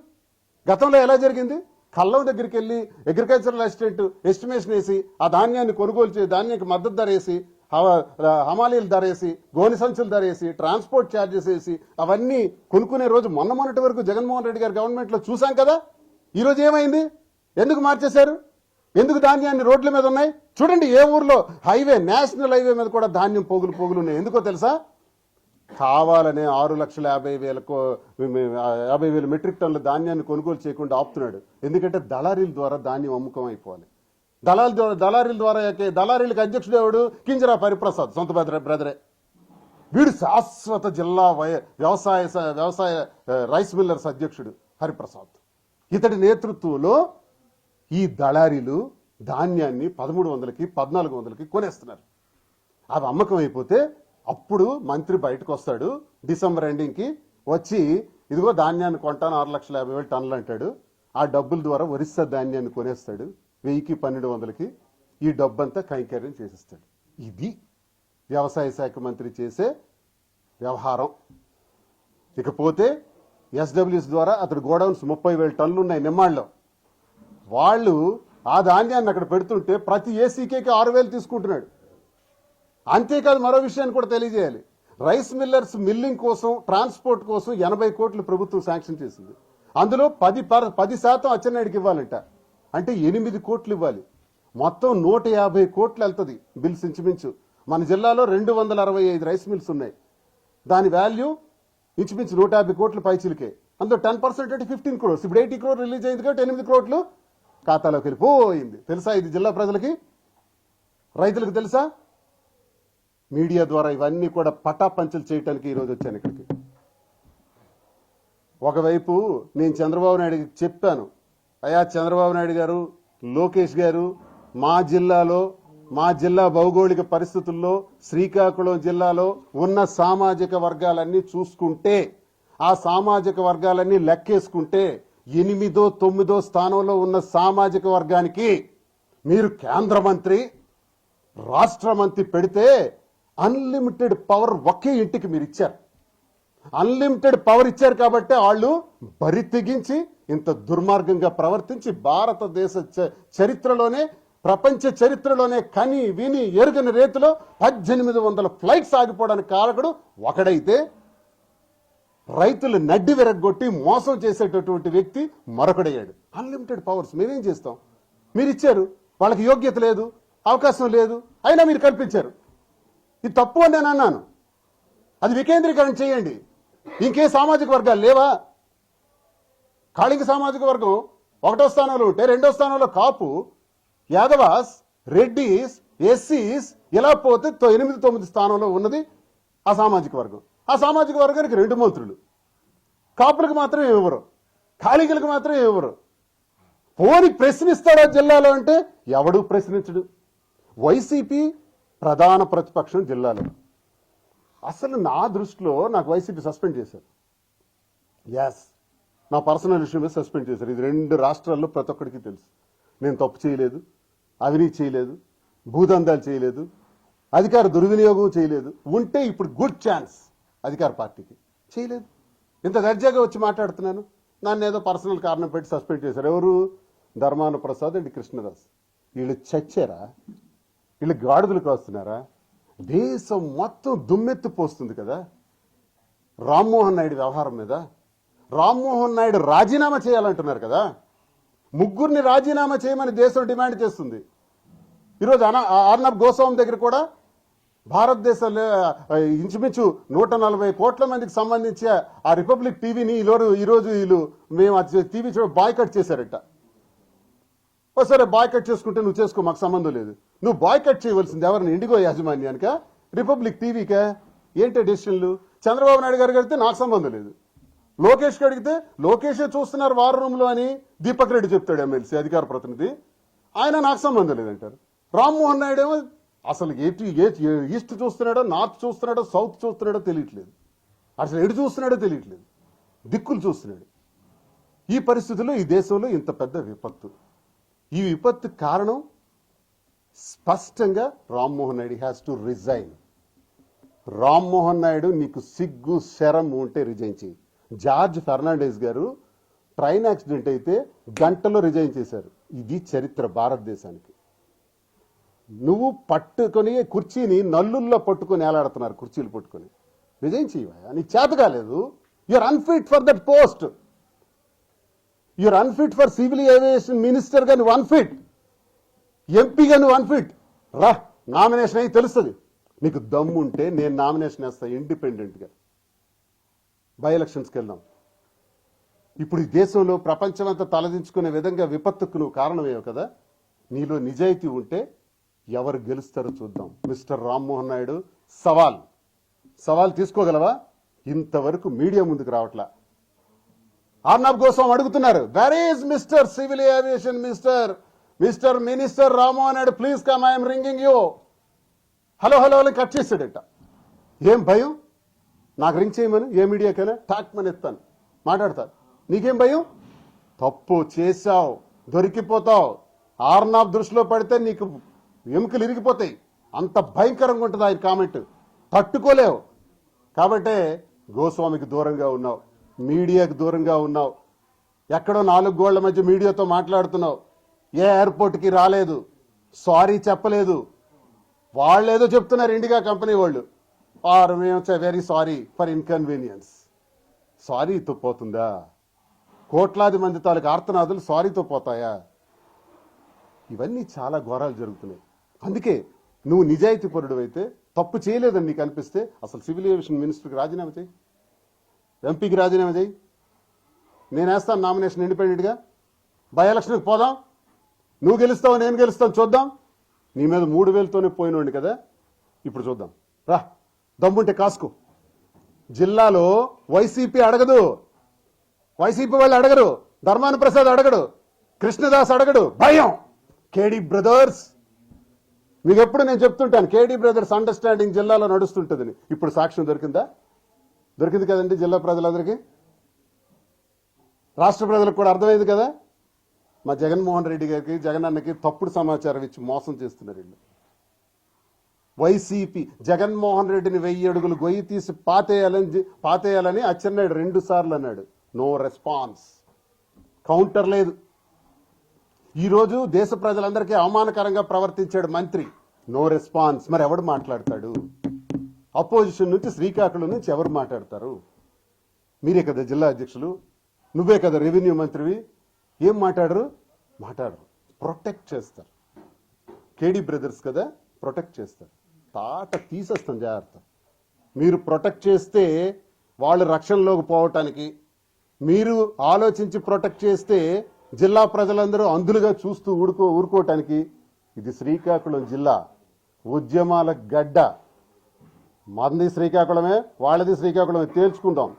గతంలో ఎలా జరిగింది? కళ్ళం దగ్గరికి వెళ్ళి అగ్రికల్చరల్ అసిస్టెంట్ ఎస్టిమేషన్ వేసి ఆ ధాన్యాన్ని కొనుగోలు చేసి, ధాన్యానికి మద్దతు ధర వేసి, హమాలీల ధర వేసి, గోని సంచుల ధర వేసి, ట్రాన్స్పోర్ట్ ఛార్జెస్ వేసి అవన్నీ కొనుక్కునే రోజు మొన్నటి వరకు జగన్మోహన్ రెడ్డి గారి గవర్నమెంట్లో చూసాం కదా. ఈరోజు ఏమైంది? ఎందుకు మార్చేశారు? ఎందుకు ధాన్యాన్ని రోడ్ల మీద ఉన్నాయి? చూడండి, ఏ ఊర్లో హైవే, నేషనల్ హైవే మీద కూడా ధాన్యం పోగులు ఉన్నాయి. ఎందుకో తెలుసా? కావాలనే 6,50,000 మెట్రిక్ టన్నుల ధాన్యాన్ని కొనుగోలు చేయకుండా ఆపుతున్నాడు. ఎందుకంటే దళారీల ద్వారా ధాన్యం అమ్ముకం అయిపోవాలి. దళారీల ద్వారా దళారీలకు అధ్యక్షుడు ఎవడు? కింజరాపు హరిప్రసాద్, సొంత బ్రదరే. వీడు శాశ్వత జిల్లా వ్యవసాయ రైస్ మిల్లర్స్ అధ్యక్షుడు హరిప్రసాద్. ఇతడి నేతృత్వంలో ఈ దళారీలు ధాన్యాన్ని 1,300కి 1,400కి కొనేస్తున్నారు. అవి అమ్మకం అయిపోతే అప్పుడు మంత్రి బయటకు వస్తాడు, డిసెంబర్ ఎండింగ్కి వచ్చి, ఇదిగో ధాన్యాన్ని కొంటాను 6,50,000 టన్నులు అంటాడు. ఆ డబ్బుల ద్వారా ఒరిస్సా ధాన్యాన్ని కొనేస్తాడు 1000కి 1,200కి. ఈ డబ్బంతా కైంకర్యం చేసేస్తాడు. ఇది వ్యవసాయ శాఖ మంత్రి చేసే వ్యవహారం. ఇకపోతే ఎస్డబ్ల్యూఎస్ ద్వారా అతడు గోడౌన్స్ 30,000 టన్నులు ఉన్నాయి నిమ్మాళ్ళలో. వాళ్ళు ఆ ధాన్యాన్ని అక్కడ పెడుతుంటే ప్రతి ఏసీకేకి 6,000 తీసుకుంటున్నాడు. అంతేకాదు, మరో విషయాన్ని కూడా తెలియజేయాలి. రైస్ మిల్లర్స్ మిల్లింగ్ కోసం, ట్రాన్స్పోర్ట్ కోసం 80 కోట్లు ప్రభుత్వం శాంక్షన్ చేసింది. అందులో 10% అచ్చెన్నాయుడికి ఇవ్వాలంట. అంటే 8 కోట్లు ఇవ్వాలి. మొత్తం 150 కోట్లు వెళ్తుంది బిల్స్ ఇంచుమించు. మన జిల్లాలో 265 రైస్ మిల్స్ ఉన్నాయి. దాని వాల్యూ ఇంచుమించు 150 కోట్ల పైచిలకే. అందులో 10% అంటే 15 crores. ఇప్పుడు 80 crore రిలీజ్ అయింది కాబట్టి 8 కోట్లు ఖాతాలోకి వెళ్ళిపోయింది. తెలుసా ఇది జిల్లా ప్రజలకి, రైతులకు తెలుసా? మీడియా ద్వారా ఇవన్నీ కూడా పటాపంచలు చేయడానికి ఈరోజు వచ్చాను ఇక్కడికి. ఒకవైపు నేను చంద్రబాబు నాయుడు చెప్పాను, అయ్యా చంద్రబాబు నాయుడు గారు, లోకేష్ గారు, మా జిల్లా భౌగోళిక పరిస్థితుల్లో శ్రీకాకుళం జిల్లాలో ఉన్న సామాజిక వర్గాలన్నీ చూసుకుంటే, ఆ సామాజిక వర్గాలన్నీ లెక్కేసుకుంటే 8వ 9వ స్థానంలో ఉన్న సామాజిక వర్గానికి మీరు కేంద్ర మంత్రి, రాష్ట్ర మంత్రి పెడితే అన్లిమిటెడ్ పవర్ ఒకే ఇంటికి మీరు ఇచ్చారు. అన్లిమిటెడ్ పవర్ ఇచ్చారు కాబట్టి వాళ్ళు బరి తెగించి ఇంత దుర్మార్గంగా ప్రవర్తించి భారతదేశ చరిత్రలోనే ప్రపంచ చరిత్రలోనే కని విని ఎరుగని రీతిలో 1800 ఫ్లైట్స్ ఆగిపోవడానికి కారకుడు ఒకడైతే రైతులు నడ్డి విరగొట్టి మోసం చేసేటటువంటి వ్యక్తి మరొకడయ్యాడు. అన్లిమిటెడ్ పవర్స్ మేమేం చేస్తాం? మీరు ఇచ్చారు, వాళ్ళకి యోగ్యత లేదు, అవకాశం లేదు, అయినా మీరు కల్పించారు. ఇది తప్పు అని నేను అన్నాను. అది వికేంద్రీకరణ చేయండి. ఇంకే సామాజిక వర్గాలు లేవా? కాళింగ సామాజిక వర్గం 1వ స్థానంలో ఉంటే 2వ స్థానంలో కాపు, యాదవాస్, రెడ్డిస్, ఎస్సీస్, ఇలా పోతే 8-9 స్థానంలో ఉన్నది ఆ సామాజిక వర్గం. ఆ సామాజిక వర్గానికి 2 మంత్రులు. కాపులకు మాత్రం ఇవ్వరు, కాళింగులకు మాత్రం ఇవ్వరు. పోని ప్రశ్నిస్తాడా జిల్లాలో అంటే ఎవడు ప్రశ్నించడు. వైసీపీ ప్రధాన ప్రతిపక్షం జిల్లాలో. అసలు నా దృష్టిలో నాకు వైసీపీ సస్పెండ్ చేశారు. ఎస్, నా పర్సనల్ విషయం మీద సస్పెండ్ చేశారు. ఇది 2 రాష్ట్రాల్లో ప్రతి ఒక్కడికి తెలుసు. నేను తప్పు చేయలేదు, అవినీతి చేయలేదు, భూదందాలు చేయలేదు, అధికార దుర్వినియోగం చేయలేదు. ఉంటే ఇప్పుడు గుడ్ ఛాన్స్ అధికార పార్టీకి. చేయలేదు. ఇంత దర్జాగా వచ్చి మాట్లాడుతున్నాను. నన్ను ఏదో పర్సనల్ కారణం పెట్టి సస్పెండ్ చేశారు. ఎవరు? ధర్మాన ప్రసాద్ అండ్ కృష్ణదాస్. వీళ్ళు చచ్చారా? వీళ్ళు గాడిదలు కాస్తున్నారా? దేశం మొత్తం దుమ్మెత్తిపోస్తుంది కదా రామ్మోహన్ నాయుడు వ్యవహారం మీద. రామ్మోహన్ నాయుడు రాజీనామా చేయాలంటున్నారు కదా. 3 రాజీనామా చేయమని దేశం డిమాండ్ చేస్తుంది. ఈరోజు అర్నబ్ గోస్వామి దగ్గర కూడా భారతదేశంలో ఇంచుమించు 140 కోట్ల మందికి సంబంధించి ఆ రిపబ్లిక్ టీవీని ఈరోజు వీళ్ళు మేము టీవీ బాయ్కట్ చేశారట. సరే, బాయ్కట్ చేసుకుంటే నువ్వు చేసుకో, మాకు సంబంధం లేదు. నువ్వు బాయ్కట్ చేయవలసింది ఎవరిని? ఇండిగో యాజమాన్యానిక, రిపబ్లిక్ టీవీకా? ఏంటో డెసిషన్లు? చంద్రబాబు నాయుడు గారికి అడిగితే నాకు సంబంధం లేదు, లోకేష్కి అడిగితే లోకేషే చూస్తున్నారు వార్ రూమ్లో అని దీపక్ రెడ్డి చెప్తాడు, ఎమ్మెల్సీ అధికార ప్రతినిధి. ఆయన నాకు సంబంధం లేదంటారు. రామ్మోహన్ నాయుడు ఏమో అసలు ఈస్ట్ చూస్తున్నాడో, నార్త్ చూస్తున్నాడో, సౌత్ చూస్తున్నాడో తెలియట్లేదు. అసలు ఎటు చూస్తున్నాడో తెలియట్లేదు. దిక్కులు చూస్తున్నాడు. ఈ పరిస్థితుల్లో ఈ దేశంలో ఇంత పెద్ద విపత్తు. ఈ విపత్తు కారణం స్పష్టంగా Rammohan Naidu has to resign. Rammohan Naidu, నీకు సిగ్గు శరం ఉంటే రిజైన్ చేయి. జార్జ్ ఫెర్నాండెస్ గారు ట్రైన్ యాక్సిడెంట్ అయితే గంటలో రిజైన్ చేశారు. ఇది చరిత్ర భారతదేశానికి. నువ్వు పట్టుకొని కుర్చీని నల్లుల్లో పట్టుకొని ఏలాడుతున్నారు, కుర్చీలు పట్టుకొని. రిజైన్ చేయవా? నీకు చేత కాలేదు. You are unfit for that post. You are unfit for civil aviation minister గా నువ్వు అన్ఫిట్, ఎంపీగా నువ్వు అన్ఫిట్. రా, నామినేషన్ అయ్యి తెలుస్తుంది. నీకు దమ్ముంటే నేను నామినేషన్ వేస్తా ఇండిపెండెంట్గా. బై ఎలక్షన్స్కి వెళ్దాం. ఇప్పుడు ఈ దేశంలో ప్రపంచమంతా తలదించుకునే విధంగా విపత్తుకు నువ్వు కారణమేవు కదా. నీలో నిజాయితీ ఉంటే ఎవరు గెలుస్తారో చూద్దాం. మిస్టర్ రామ్మోహన్ నాయుడు, సవాల్ తీసుకోగలవా? ఇంతవరకు మీడియా ముందుకు రావట్లా. అర్నబ్ గోస్వామి అడుగుతున్నారు, where is mister civil aviation minister Rammohan Naidu, please come, I'm ringing you. Hello అని కట్ చేశాడట. ఏం భయం? నాకు రింగ్ చేయమని ఏ మీడియాకైనా టాక్ మని ఎత్తాను, మాట్లాడతాను. నీకేం భయం? తప్పు చేశావు, దొరికిపోతావు. ఆర్నాబ్ దృష్టిలో పడితే నీకు ఎముకలు ఇరిగిపోతాయి. అంత భయంకరంగా ఉంటుంది ఆయన కామెంట్, తట్టుకోలేవు. కాబట్టే గోస్వామికి దూరంగా ఉన్నావు, మీడియాకి దూరంగా ఉన్నావు. ఎక్కడో 4 గోళ్ల మధ్య మీడియాతో మాట్లాడుతున్నావు. ఏ ఎయిర్పోర్ట్కి రాలేదు, సారీ చెప్పలేదు. వాళ్ళేదో చెప్తున్నారు ఇండిగా కంపెనీ వాళ్ళు, మేము వెరీ సారీ ఫర్ ఇన్కన్వీనియన్స్. సారీతో పోతుందా? కోట్లాది మంది తాలూకు ఆర్తనాదులు సారీతో పోతాయా? ఇవన్నీ చాలా ఘోరాలు జరుగుతున్నాయి. అందుకే నువ్వు నిజాయితీ పరుడు అయితే, తప్పు చేయలేదని నీకు అనిపిస్తే అసలు సివిల్ ఏవియేషన్ మినిస్టర్కి రాజీనామా చేయి, ఎంపీకి రాజీనామా చేయి. నేను వేస్తాను నామినేషన్ ఇండిపెండెంట్గా. బై ఎలక్షన్కి పోదాం. నువ్వు గెలుస్తావు, నేను గెలుస్తాను, చూద్దాం. నీ మీద 3000తోనే పోయినోండి కదా, ఇప్పుడు చూద్దాం. రా, దమ్ముంటే కాసుకో. జిల్లాలో వైసీపీ అడగదు, వైసీపీ వాళ్ళు అడగరు, ధర్మాన ప్రసాద్ అడగడు, కృష్ణదాస్ అడగడు. భయం. కేడీ బ్రదర్స్, మీకు ఎప్పుడు నేను చెప్తుంటాను, కేడీ బ్రదర్స్ అండర్స్టాండింగ్ జిల్లాలో నడుస్తుంటుందని. ఇప్పుడు సాక్ష్యం దొరికింది కదండి జిల్లా ప్రజలందరికీ, రాష్ట్ర ప్రజలకు కూడా అర్థమైంది కదా. మా జగన్మోహన్ రెడ్డి గారికి, జగనన్నకి తప్పుడు సమాచారం ఇచ్చి మోసం చేస్తున్నారు వీళ్ళు. వైసీపీ జగన్మోహన్ రెడ్డిని 1000 అడుగులు గొయ్యి తీసి పాతేయాలని అచ్చెన్నాయుడు 2 సార్లు అన్నాడు. నో రెస్పాన్స్, కౌంటర్ లేదు. ఈరోజు దేశ ప్రజలందరికీ అవమానకరంగా ప్రవర్తించాడు మంత్రి. No response. మరి ఎవడు మాట్లాడతాడు? అపోజిషన్ నుంచి శ్రీకాకుళం నుంచి ఎవరు మాట్లాడతారు? మీరే కదా జిల్లా అధ్యక్షులు, నువ్వే కదా రెవెన్యూ మంత్రివి. ఏం మాట్లాడరు? ప్రొటెక్ట్ చేస్తారు. కేడీ బ్రదర్స్ కదా, ప్రొటెక్ట్ చేస్తారు. తాట తీసేస్తాం జాగ్రత్త. మీరు ప్రొటెక్ట్ చేస్తే వాళ్ళు రక్షణలోకి పోవటానికి, మీరు ఆలోచించి ప్రొటెక్ట్ చేస్తే జిల్లా ప్రజలందరూ అందులుగా చూస్తూ ఊరుకోవటానికి. ఇది శ్రీకాకుళం జిల్లా, ఉద్యమాల గడ్డ. మంది శ్రీకాకుళమే, వాళ్ళది శ్రీకాకుళమే, తేల్చుకుందాం.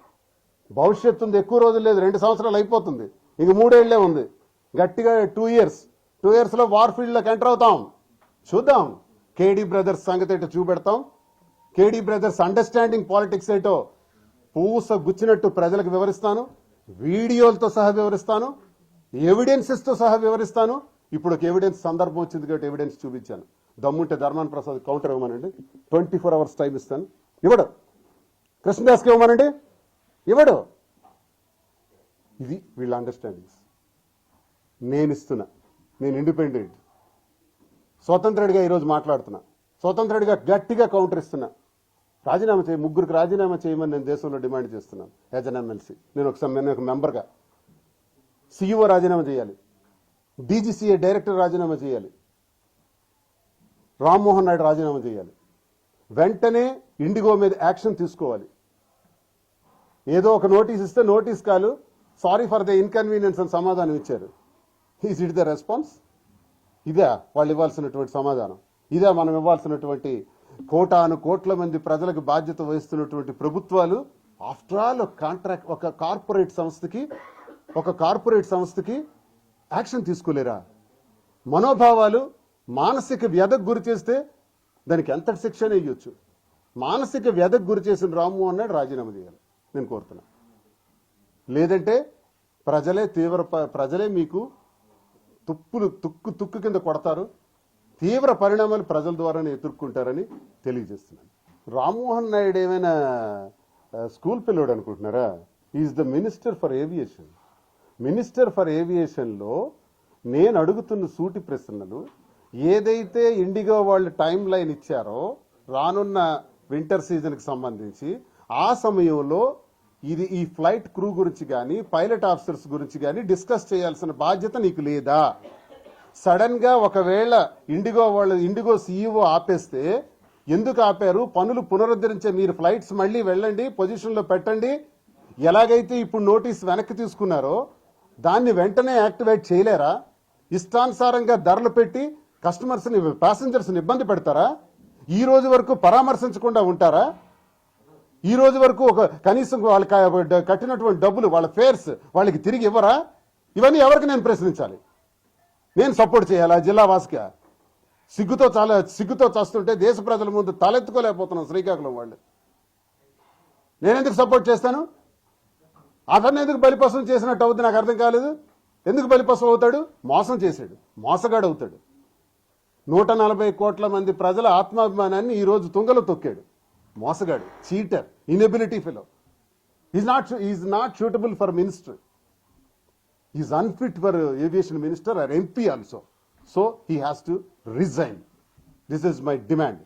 భవిష్యత్తు ఉంది, ఎక్కువ రోజులు లేదు, 2 సంవత్సరాలు అయిపోతుంది, ఇంక 3 ఏళ్లే ఉంది. గట్టిగా 2 ఇయర్స్ లో వార్ ఫీల్డ్ లోకి ఎంటర్ అవుతాం. చూద్దాం కేడీ బ్రదర్స్ సంగతి ఏంటో చూపెడతాం. కేడీ బ్రదర్స్ అండర్స్టాండింగ్ పాలిటిక్స్ ఏంటో పూస గుచ్చినట్టు ప్రజలకు వివరిస్తాను. వీడియోలతో సహా వివరిస్తాను, ఎవిడెన్సెస్తో సహా వివరిస్తాను. ఇప్పుడు ఒక ఎవిడెన్స్ సందర్భం వచ్చింది కాబట్టి ఎవిడెన్స్ చూపించాను. దమ్ముంటే ధర్మాన ప్రసాద్ కౌంటర్ ఇవ్వమనండి, 24 hours టైం ఇస్తాను. ఇవ్వడు. కృష్ణదాస్కి ఇవ్వమనండి, ఇవ్వడు. ఇది వీళ్ళ అండర్స్టాండింగ్స్. నేను ఇస్తున్నా, నేను ఇండిపెండెంట్, స్వతంత్రుడిగా ఈరోజు మాట్లాడుతున్నా, స్వతంత్రుడిగా గట్టిగా కౌంటర్ ఇస్తున్నా. రాజీనామా చేయి, 3 రాజీనామా చేయమని నేను దేశంలో డిమాండ్ చేస్తున్నాను. యాజ్ అన్ ఎమ్మెల్సీ నేను ఒక మెంబర్గా. సిఇఓ రాజీనామా చేయాలి, డీజీసీఏ డైరెక్టర్ రాజీనామా చేయాలి, రామ్మోహన్ నాయుడు రాజీనామా చేయాలి. వెంటనే ఇండిగో మీద యాక్షన్ తీసుకోవాలి. ఏదో ఒక నోటీస్ ఇస్తే నోటీస్ కాలు సారీ ఫర్ ద ఇన్కన్వీనియన్స్ అని సమాధానం ఇచ్చారు. Is it the response? ఇదే వాళ్ళు ఇవ్వాల్సినటువంటి సమాధానం? ఇదే మనం ఇవ్వాల్సినటువంటి కోట్ల మంది ప్రజలకు బాధ్యత వహిస్తున్నటువంటి ప్రభుత్వాలు? ఆఫ్టర్ ఆల్ ఒక కార్పొరేట్ సంస్థకి యాక్షన్ తీసుకోలేరా? మనోభావాలు మానసిక వ్యధకు గురి చేస్తే దానికి ఎంత శిక్షణ ఇవ్వచ్చు? మానసిక వ్యధకు గురి చేసిన రామ్మోహన్ నాయుడు రాజీనామా చేయాలి నేను కోరుతున్నా. లేదంటే ప్రజలే మీకు తుక్కు కింద కొడతారు. తీవ్ర పరిణామాలు ప్రజల ద్వారానే ఎదుర్కొంటారని తెలియజేస్తున్నాను. రామ్మోహన్ నాయుడు ఏమైనా స్కూల్ పిల్లోడు అనుకుంటున్నారా? Is the minister for aviation. Minister for ఏవియేషన్లో నేను అడుగుతున్న సూటి ప్రశ్నలు, ఏదైతే ఇండిగో వాళ్ళు టైం లైన్ ఇచ్చారో రానున్న వింటర్ సీజన్కి సంబంధించి, ఆ సమయంలో ఈ ఫ్లైట్ క్రూ గురించి కానీ పైలట్ ఆఫీసర్స్ గురించి కానీ డిస్కస్ చేయాల్సిన బాధ్యత నీకు లేదా? సడన్ గా ఒకవేళ ఇండిగో సీఈఓ ఆపేస్తే ఎందుకు ఆపారు? పనులు పునరుద్ధరించే మీరు ఫ్లైట్స్ మళ్ళీ వెళ్ళండి, పొజిషన్లో పెట్టండి. ఎలాగైతే ఇప్పుడు నోటీస్ వెనక్కి తీసుకున్నారో దాన్ని వెంటనే యాక్టివేట్ చేయలేరా? ఇష్టానుసారంగా ధరలు పెట్టి కస్టమర్స్ని, ప్యాసింజర్స్ని ఇబ్బంది పెడతారా? ఈ రోజు వరకు పరామర్శించకుండా ఉంటారా? ఈ రోజు వరకు కనీసం వాళ్ళకి కట్టినటువంటి డబ్బులు, వాళ్ళ ఫేర్స్ వాళ్ళకి తిరిగి ఇవ్వరా? ఇవన్నీ ఎవరికి నేను ప్రశ్నించాలి? నేను సపోర్ట్ చేయాలా జిల్లా వాసిగా? సిగ్గుతో చస్తుంటే దేశ ప్రజల ముందు తలెత్తుకోలేకపోతున్నాం శ్రీకాకుళం వాళ్ళు. నేనెందుకు సపోర్ట్ చేస్తాను? అతన్ని ఎందుకు బలిపశం చేసినట్టు అవుతుంది నాకు అర్థం కాలేదు. ఎందుకు బలిపశం అవుతాడు? మోసం చేశాడు, మోసగాడు అవుతాడు. 140 కోట్ల మంది ప్రజల ఆత్మాభిమానాన్ని ఈరోజు తుంగలో తొక్కాడు. మోసగాడు, cheater, inability fellow. Is not suitable for minister. Is unfit for aviation minister or MP also. So he has to resign. This is my demand.